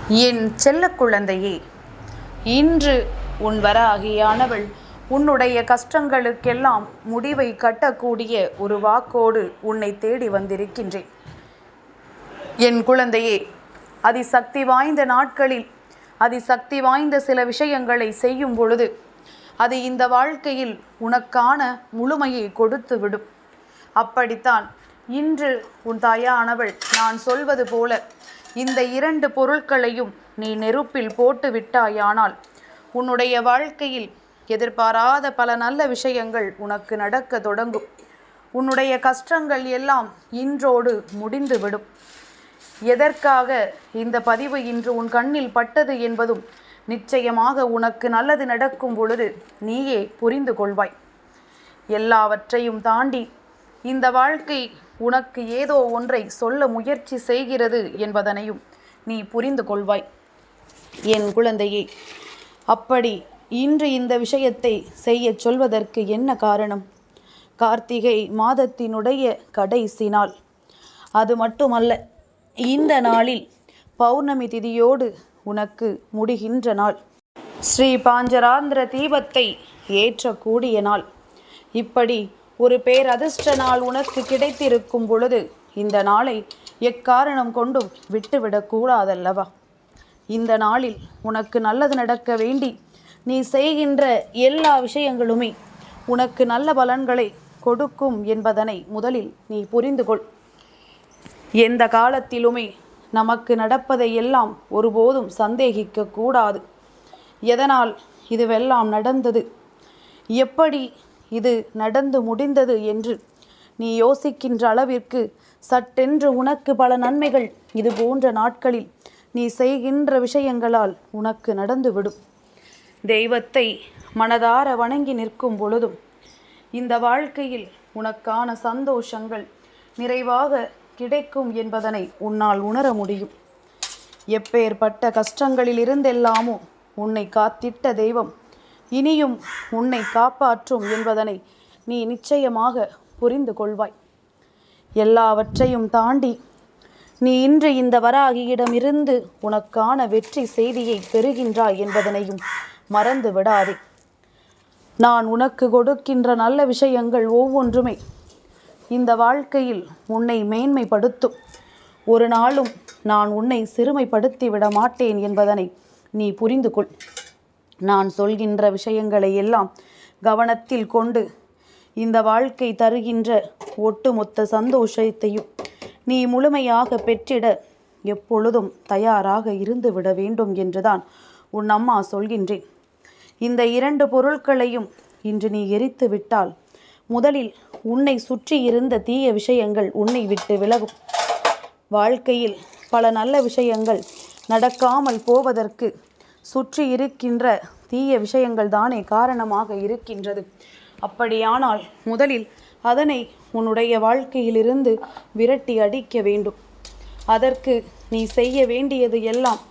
என் செல்ல குழந்தையே, இன்று உன் வராகியானவள் உன்னுடைய கஷ்டங்களுக்கெல்லாம் முடிவை கட்டக்கூடிய ஒரு வாக்கோடு உன்னை தேடி வந்திருக்கின்றேன். என் குழந்தையே, அதிசக்தி வாய்ந்த நாட்களில் அதிசக்தி வாய்ந்த சில விஷயங்களை செய்யும் பொழுது அது இந்த வாழ்க்கையில் உனக்கான முழுமையை கொடுத்து விடும். அப்படித்தான் இன்று உன் தாயானவள் நான் சொல்வது போல இந்த 2 பொருட்களையும் நீ நெருப்பில் போட்டு விட்டாயானால் உன்னுடைய வாழ்க்கையில் எதிர்பாராத பல நல்ல விஷயங்கள் உனக்கு நடக்க தொடங்கும். உன்னுடைய கஷ்டங்கள் எல்லாம் இன்றோடு முடிந்துவிடும். எதற்காக இந்த பதிவு இன்று உன் கண்ணில் பட்டது என்பதும் நிச்சயமாக உனக்கு நல்லது நடக்கும் பொழுது நீயே புரிந்து கொள்வாய். எல்லாவற்றையும் தாண்டி இந்த வாழ்க்கை உனக்கு ஏதோ ஒன்றை சொல்ல முயற்சி செய்கிறது என்பதனையும் நீ புரிந்து கொள்வாய். என் குழந்தையே, அப்படி இன்று இந்த விஷயத்தை செய்ய சொல்வதற்கு என்ன காரணம்? கார்த்திகை மாதத்தினுடைய கடைசி நாள். அது மட்டுமல்ல, இந்த நாளில் பௌர்ணமி திதியோடு உனக்கு முடிகின்ற நாள். ஸ்ரீ பாஞ்சராந்திர தீபத்தை ஏற்றக்கூடிய நாள். இப்படி ஒரு பேரதிர்ஷ்ட நாள் உனக்கு கிடைத்திருக்கும் பொழுது இந்த நாளை எக்காரணம் கொண்டும் விட்டுவிடக்கூடாதல்லவா? இந்த நாளில் உனக்கு நல்லது நடக்க வேண்டி நீ செய்கின்ற எல்லா விஷயங்களுமே உனக்கு நல்ல பலன்களை கொடுக்கும் என்பதனை முதலில் நீ புரிந்து கொள். எந்த காலத்திலுமே நமக்கு நடப்பதை எல்லாம் ஒருபோதும் சந்தேகிக்க கூடாது. எதனால் இதுவெல்லாம் நடந்தது, எப்படி இது நடந்து முடிந்தது என்று நீ யோசிக்கின்ற அளவிற்கு சட்டென்று உனக்கு பல நன்மைகள் இது போன்ற நாட்களில் நீ செய்கின்ற விஷயங்களால் உனக்கு நடந்துவிடும். தெய்வத்தை மனதார வணங்கி நிற்கும் பொழுதும் இந்த வாழ்க்கையில் உனக்கான சந்தோஷங்கள் நிறைவாக கிடைக்கும் என்பதனை உன்னால் உணர முடியும். எப்பேற்பட்ட கஷ்டங்களில் இருந்தெல்லாமோ உன்னை காத்திட்ட தெய்வம் இனியும் உன்னை காப்பாற்றும் என்பதனை நீ நிச்சயமாக புரிந்து கொள்வாய். எல்லாவற்றையும் தாண்டி நீ இன்று இந்த வராகியிடமிருந்து உனக்கான வெற்றி செய்தியை பெறுகின்றாய் என்பதனையும் மறந்து விடாதே. நான் உனக்கு கொடுக்கின்ற நல்ல விஷயங்கள் ஒவ்வொன்றுமே இந்த வாழ்க்கையில் உன்னை மேன்மைப்படுத்தும். ஒரு நாளும் நான் உன்னை சிறுமைப்படுத்தி விட மாட்டேன் என்பதனை நீ புரிந்து கொள். நான் சொல்கின்ற விஷயங்களை எல்லாம் கவனத்தில் கொண்டு இந்த வாழ்க்கை தருகின்ற ஒட்டுமொத்த சந்தோஷத்தையும் நீ முழுமையாக பெற்றிட எப்பொழுதும் தயாராக இருந்து விட வேண்டும் என்றுதான் உன் அம்மா சொல்கின்றேன். இந்த 2 பொருட்களையும் இன்று நீ எரித்து விட்டால் முதலில் உன்னை சுற்றி இருந்த தீய விஷயங்கள் உன்னை விட்டு விலகும். வாழ்க்கையில் பல நல்ல விஷயங்கள் நடக்காமல் போவதற்கு சுற்றி இருக்கின்ற தீய விஷயங்கள் தானே காரணமாக இருக்கின்றது. அப்படியானால் முதலில் அதனை உன்னுடைய வாழ்க்கையிலிருந்து விரட்டி அடிக்க வேண்டும். அதற்கு நீ செய்ய வேண்டியது எல்லாம்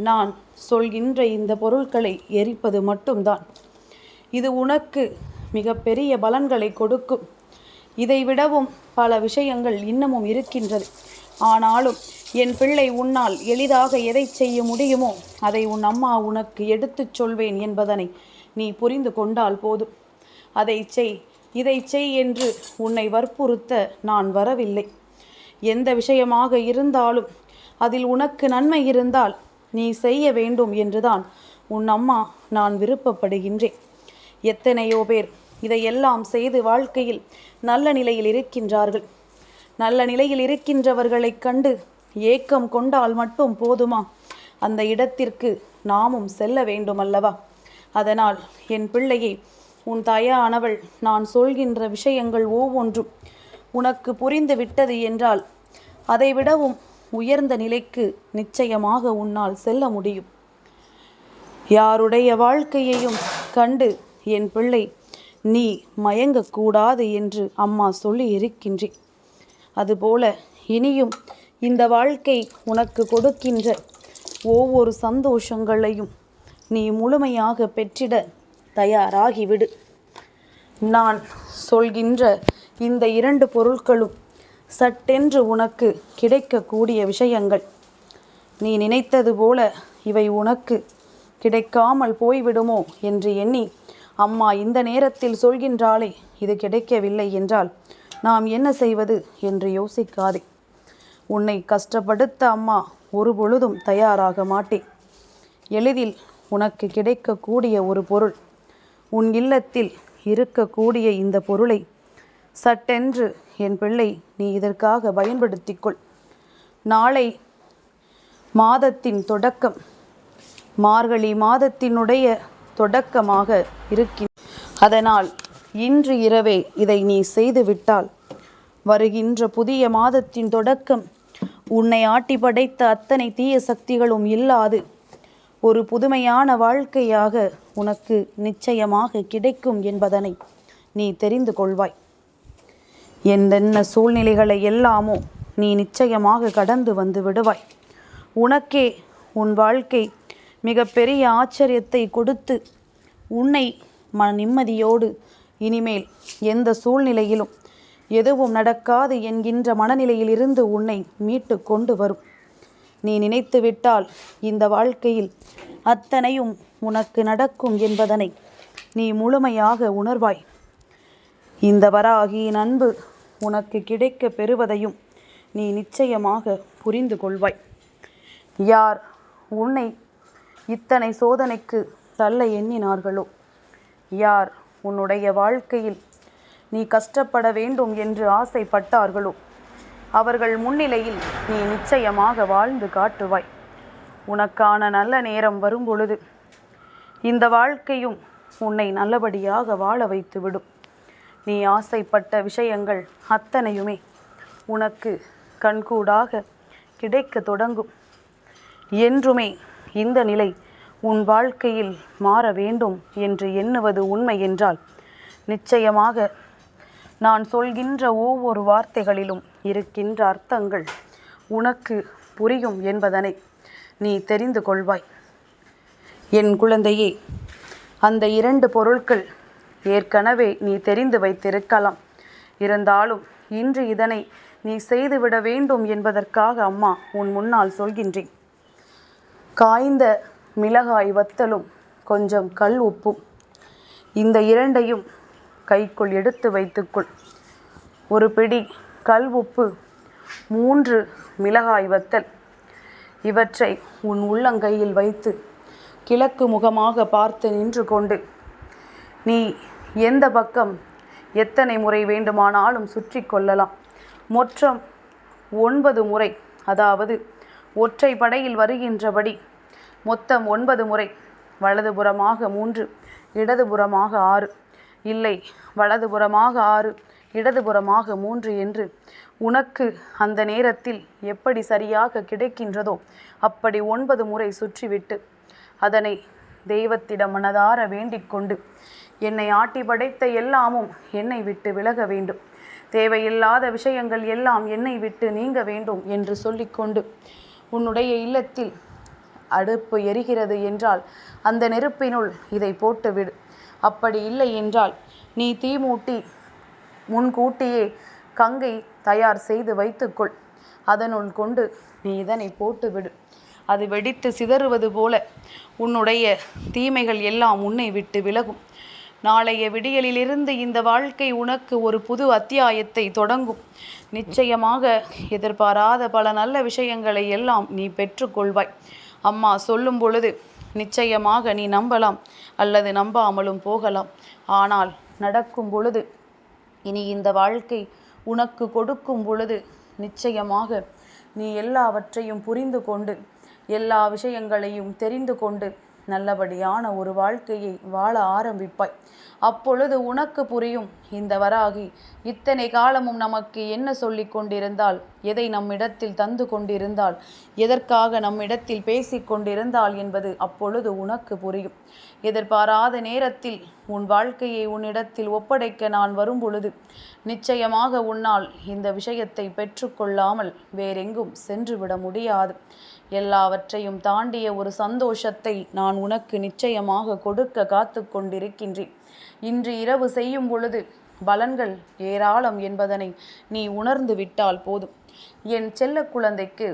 நான் சொல்கின்ற இந்த பொருட்களை எரிப்பது மட்டும்தான். இது உனக்கு மிகப்பெரிய பலன்களை கொடுக்கும். இதைவிடவும் பல விஷயங்கள் இன்னமும் இருக்கின்றது. ஆனாலும் என் பிள்ளை, உன்னால் எளிதாக எதை செய்ய முடியுமோ அதை உன் அம்மா உனக்கு எடுத்துச் சொல்வேன் என்பதனை நீ புரிந்து கொண்டால் போதும். அதை செய், இதை செய் என்று உன்னை வற்புறுத்த நான் வரவில்லை. எந்த விஷயமாக இருந்தாலும் அதில் உனக்கு நன்மை இருந்தால் நீ செய்ய வேண்டும் என்றுதான் உன் அம்மா நான் விருப்பப்படுகின்றேன். எத்தனையோ பேர் இதையெல்லாம் செய்து வாழ்க்கையில் நல்ல நிலையில் இருக்கின்றார்கள். நல்ல நிலையில் இருக்கின்றவர்களை கண்டு ஏக்கம் கொண்டால் மட்டும் போதுமா? அந்த இடத்திற்கு நாமும் செல்ல வேண்டும் அல்லவா? அதனால் என் பிள்ளையை, உன் தாயானவள் நான் சொல்கின்ற விஷயங்கள் ஒவ்வொன்றும் உனக்கு புரிந்து விட்டது என்றால் அதைவிடவும் உயர்ந்த நிலைக்கு நிச்சயமாக உன்னால் செல்ல முடியும். யாருடைய வாழ்க்கையையும் கண்டு என் பிள்ளை நீ மயங்கக்கூடாது என்று அம்மா சொல்லி இருக்கின்றேன். அதுபோல இனியும் இந்த வாழ்க்கை உனக்கு கொடுக்கின்ற ஒவ்வொரு சந்தோஷங்களையும் நீ முழுமையாக பெற்றிட தயாராகிவிடு. நான் சொல்கின்ற இந்த 2 பொருட்களும் சட்டென்று உனக்கு கிடைக்கக்கூடிய விஷயங்கள். நீ நினைத்தது போல இவை உனக்கு கிடைக்காமல் போய்விடுமோ என்று எண்ணி அம்மா இந்த நேரத்தில் சொல்கின்றாளே, இது கிடைக்கவில்லை என்றால் நாம் என்ன செய்வது என்று யோசிக்காதே. உன்னை கஷ்டப்படுத்த அம்மா ஒரு பொழுதும் தயாராக மாட்டேன். எளிதில் உனக்கு கிடைக்கக்கூடிய ஒரு பொருள், உன் இல்லத்தில் இருக்கக்கூடிய இந்த பொருளை சட்டென்று என் பிள்ளை நீ இதற்காக பயன்படுத்திக்கொள். நாளை மாதத்தின் தொடக்கம், மார்கழி மாதத்தினுடைய தொடக்கமாக அதனால் இன்று இரவே இதை நீ செய்துவிட்டால் வருகின்ற புதிய மாதத்தின் தொடக்கம் உன்னை ஆட்டி படைத்த அத்தனை தீய சக்திகளும் இல்லாது ஒரு புதுமையான வாழ்க்கையாக உனக்கு நிச்சயமாக கிடைக்கும் என்பதனை நீ தெரிந்து கொள்வாய். என்னென்ன சூழ்நிலைகளை எல்லாமோ நீ நிச்சயமாக கடந்து வந்து விடுவாய். உனக்கே உன் வாழ்க்கை மிக பெரிய ஆச்சரியத்தை கொடுத்து உன்னை நிம்மதியோடு இனிமேல் எந்த சூழ்நிலையிலும் எதுவும் நடக்காது என்கின்ற மனநிலையிலிருந்து உன்னை மீட்டு கொண்டு வரும். நீ நினைத்து விட்டால் இந்த வாழ்க்கையில் அத்தனையும் உனக்கு நடக்கும் என்பதனை நீ முழுமையாக உணர்வாய். இந்த வராகியின் அன்பு உனக்கு கிடைக்க பெறுவதையும் நீ நிச்சயமாக புரிந்து கொள்வாய். யார் உன்னை இத்தனை சோதனைக்கு தள்ள எண்ணினார்களோ, யார் உன்னுடைய வாழ்க்கையில் நீ கஷ்டப்பட வேண்டும் என்று ஆசைப்பட்டார்களோ, அவர்கள் முன்னிலையில் நீ நிச்சயமாக வாழ்ந்து காட்டுவாய். உனக்கான நல்ல நேரம் வரும்பொழுது இந்த வாழ்க்கையும் உன்னை நல்லபடியாக வாழ வைத்துவிடும். நீ ஆசைப்பட்ட விஷயங்கள் அத்தனையுமே உனக்கு கண்கூடாக கிடைக்க தொடங்கும். என்றுமே இந்த நிலை உன் வாழ்க்கையில் மாற வேண்டும் என்று எண்ணுவது உண்மை என்றால் நிச்சயமாக நான் சொல்கின்ற ஒவ்வொரு வார்த்தைகளிலும் இருக்கின்ற அர்த்தங்கள் உனக்கு புரியும் என்பதனை நீ தெரிந்து கொள்வாய். என் குழந்தையே, அந்த 2 பொருட்கள் ஏற்கனவே நீ தெரிந்து வைத்திருக்கலாம். இருந்தாலும் இன்று இதனை நீ செய்துவிட வேண்டும் என்பதற்காக அம்மா உன் முன்னால் சொல்கின்றேன். காய்ந்த மிளகாய் வத்தலும் கொஞ்சம் கல் உப்பும், இந்த 2ஐயும் கைக்குள் எடுத்து வைத்துக்கொள். ஒரு பிடி கல் உப்பு, 3 மிளகாய் வத்தல், இவற்றை உன் உள்ளங்கையில் வைத்து கிழக்கு முகமாக பார்த்து நின்று கொண்டு நீ எந்த பக்கம் எத்தனை முறை வேண்டுமானாலும் சுற்றி கொள்ளலாம். மொத்தம் 9 முறை, அதாவது ஒற்றை படையில் வருகின்றபடி மொத்தம் 9 முறை. வலதுபுறமாக 3, இடதுபுறமாக 6, இல்லை வலதுபுறமாக 6, இடதுபுறமாக 3 என்று உனக்கு அந்த நேரத்தில் எப்படி சரியாக கிடைக்கின்றதோ அப்படி 9 முறை சுற்றிவிட்டு அதனை தெய்வத்திடம் மனதார வேண்டிக் கொண்டு, என்னை ஆட்டி படைத்த எல்லாமும் என்னை விட்டு விலக வேண்டும், தேவையில்லாத விஷயங்கள் எல்லாம் என்னை விட்டு நீங்க வேண்டும் என்று சொல்லிக்கொண்டு உன்னுடைய இல்லத்தில் அடுப்பு எரிகிறது என்றால் அந்த நெருப்பினுள் இதை போட்டுவிடு. அப்படி இல்லை என்றால் நீ தீ மூட்டி முன்கூட்டியே கங்கை தயார் செய்து வைத்துக்கொள். அதனுள் கொண்டு நீ இதனை போட்டுவிடு. அது வெடித்து சிதறுவது போல உன்னுடைய தீமைகள் எல்லாம் உன்னை விட்டு விலகும். நாளைய விடியலிலிருந்து இந்த வாழ்க்கை உனக்கு ஒரு புது அத்தியாயத்தை தொடங்கும். நிச்சயமாக எதிர்பாராத பல நல்ல விஷயங்களை எல்லாம் நீ பெற்றுக்கொள்வாய். அம்மா சொல்லும் பொழுது நிச்சயமாக நீ நம்பலாம் அல்லது நம்பாமலும் போகலாம். ஆனால் நடக்கும் பொழுது, இனி இந்த வாழ்க்கை உனக்கு கொடுக்கும் பொழுது நிச்சயமாக நீ எல்லாவற்றையும் புரிந்து கொண்டு எல்லா விஷயங்களையும் தெரிந்து கொண்டு நல்லபடியான ஒரு வாழ்க்கையை வாழ ஆரம்பிப்பாய். அப்பொழுது உனக்கு புரியும், இந்த வராகி இத்தனை காலமும் நமக்கு என்ன சொல்லி கொண்டிருந்தால், எதை நம்மிடத்தில் தந்து கொண்டிருந்தால், எதற்காக நம்மிடத்தில் பேசி கொண்டிருந்தால் என்பது அப்பொழுது உனக்கு புரியும். எதிர்பாராத நேரத்தில் உன் வாழ்க்கையை உன்னிடத்தில் ஒப்படைக்க நான் வரும் பொழுது நிச்சயமாக உன்னால் இந்த விஷயத்தை பெற்றுக்கொள்ளாமல் வேறெங்கும் சென்றுவிட முடியாது. எல்லாவற்றையும் தாண்டிய ஒரு சந்தோஷத்தை நான் உனக்கு நிச்சயமாக கொடுக்க காத்து கொண்டிருக்கின்றேன். இன்று இரவு செய்யும் பொழுது பலன்கள் ஏராளம் என்பதனை நீ உணர்ந்து விட்டால் போதும். என் செல்ல குழந்தைக்கு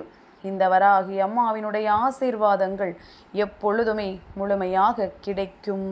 இந்த வராகி அம்மாவினுடைய ஆசீர்வாதங்கள் எப்பொழுதுமே முழுமையாக கிடைக்கும்.